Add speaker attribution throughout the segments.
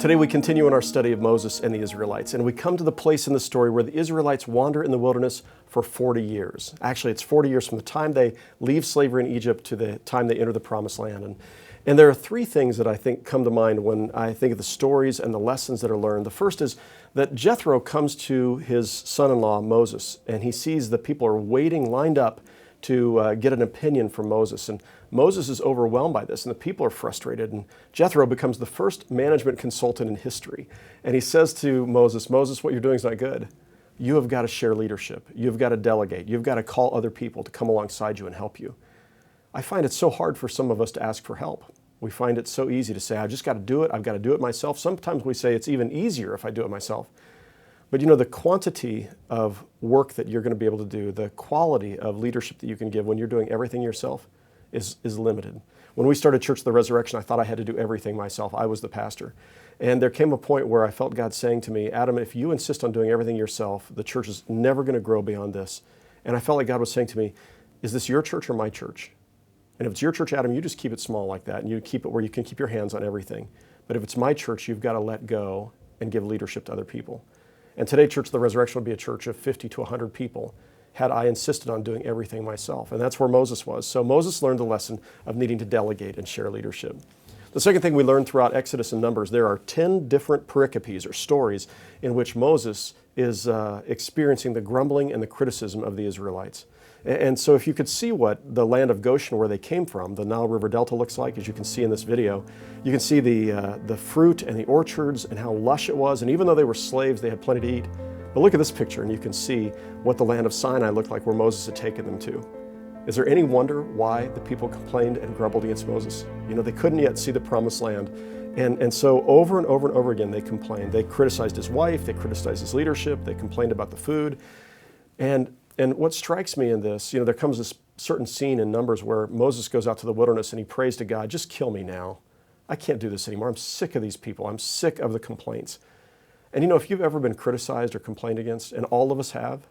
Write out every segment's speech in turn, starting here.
Speaker 1: Today we continue in our study of Moses and the Israelites, and we come to the place in the story where the Israelites wander in the wilderness for 40 years. Actually, it's 40 years from the time they leave slavery in Egypt to the time they enter the Promised Land. And there are three things that I think come to mind when I think of the stories and the lessons that are learned. The first is that Jethro comes to his son-in-law, Moses, and he sees the people are waiting, lined up to get an opinion from Moses. And Moses is overwhelmed by this, and the people are frustrated. And Jethro becomes the first management consultant in history. And he says to Moses, Moses, what you're doing is not good. You have got to share leadership. You've got to delegate. You've got to call other people to come alongside you and help you. I find it so hard for some of us to ask for help. We find it so easy to say, I just got to do it. I've got to do it myself. Sometimes we say it's even easier if I do it myself. But you know, the quantity of work that you're going to be able to do, the quality of leadership that you can give when you're doing everything yourself is limited. When we started Church of the Resurrection, I thought I had to do everything myself. I was the pastor. And there came a point where I felt God saying to me, Adam, if you insist on doing everything yourself, the church is never going to grow beyond this. And I felt like God was saying to me, is this your church or my church? And if it's your church, Adam, you just keep it small like that, and you keep it where you can keep your hands on everything. But if it's my church, you've got to let go and give leadership to other people. And today, Church of the Resurrection would be a church of 50 to 100 people had I insisted on doing everything myself. And that's where Moses was. So Moses learned the lesson of needing to delegate and share leadership. The second thing we learned throughout Exodus and Numbers, there are 10 different pericopes or stories in which Moses is experiencing the grumbling and the criticism of the Israelites. And so if you could see what the land of Goshen, where they came from, the Nile River Delta looks like, as you can see in this video, you can see the fruit and the orchards and how lush it was. And even though they were slaves, they had plenty to eat. But look at this picture and you can see what the land of Sinai looked like, where Moses had taken them to. Is there any wonder why the people complained and grumbled against Moses? You know, they couldn't yet see the promised land. And so over and over and over again, they complained. They criticized his wife, they criticized his leadership, they complained about the food. And what strikes me in this, you know, there comes this certain scene in Numbers where Moses goes out to the wilderness and he prays to God, just kill me now. I can't do this anymore. I'm sick of these people. I'm sick of the complaints. And you know, if you've ever been criticized or complained against, and all of us have,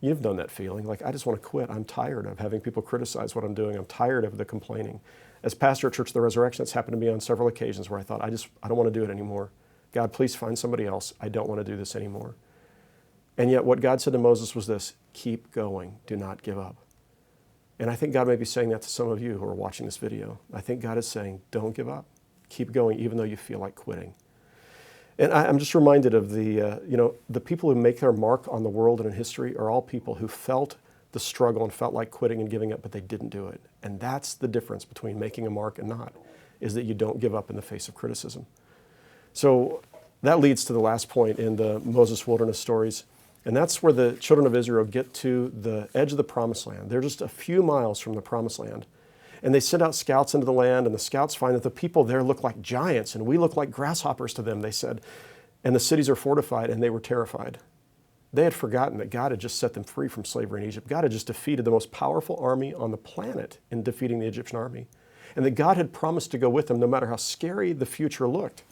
Speaker 1: you've known that feeling. Like, I just want to quit. I'm tired of having people criticize what I'm doing. I'm tired of the complaining. As pastor at Church of the Resurrection, it's happened to me on several occasions where I thought, I don't want to do it anymore. God, please find somebody else. I don't want to do this anymore. And yet what God said to Moses was this, keep going, do not give up. And I think God may be saying that to some of you who are watching this video. I think God is saying, don't give up. Keep going even though you feel like quitting. And I'm just reminded of the people who make their mark on the world and in history are all people who felt the struggle and felt like quitting and giving up, but they didn't do it. And that's the difference between making a mark and not, is that you don't give up in the face of criticism. So that leads to the last point in the Moses wilderness stories. And that's where the children of Israel get to the edge of the Promised Land. They're just a few miles from the Promised Land. And they send out scouts into the land, and the scouts find that the people there look like giants, and we look like grasshoppers to them, they said. And the cities are fortified, and they were terrified. They had forgotten that God had just set them free from slavery in Egypt. God had just defeated the most powerful army on the planet in defeating the Egyptian army. And that God had promised to go with them no matter how scary the future looked.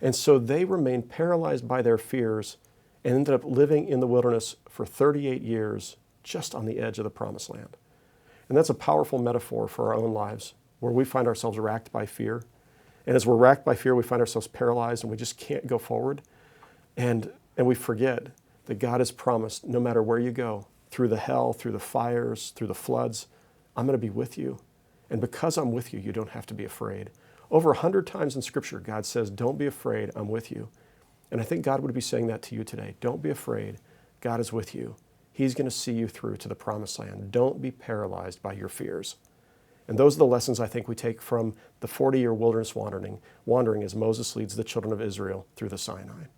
Speaker 1: And so they remained paralyzed by their fears and ended up living in the wilderness for 38 years just on the edge of the Promised Land. And that's a powerful metaphor for our own lives, where we find ourselves racked by fear. And as we're racked by fear, we find ourselves paralyzed and we just can't go forward. And we forget that God has promised, no matter where you go, through the hell, through the fires, through the floods, I'm going to be with you. And because I'm with you, you don't have to be afraid. Over 100 times in Scripture, God says, don't be afraid, I'm with you. And I think God would be saying that to you today. Don't be afraid. God is with you. He's going to see you through to the Promised Land. Don't be paralyzed by your fears. And those are the lessons I think we take from the 40-year wilderness wandering as Moses leads the children of Israel through the Sinai.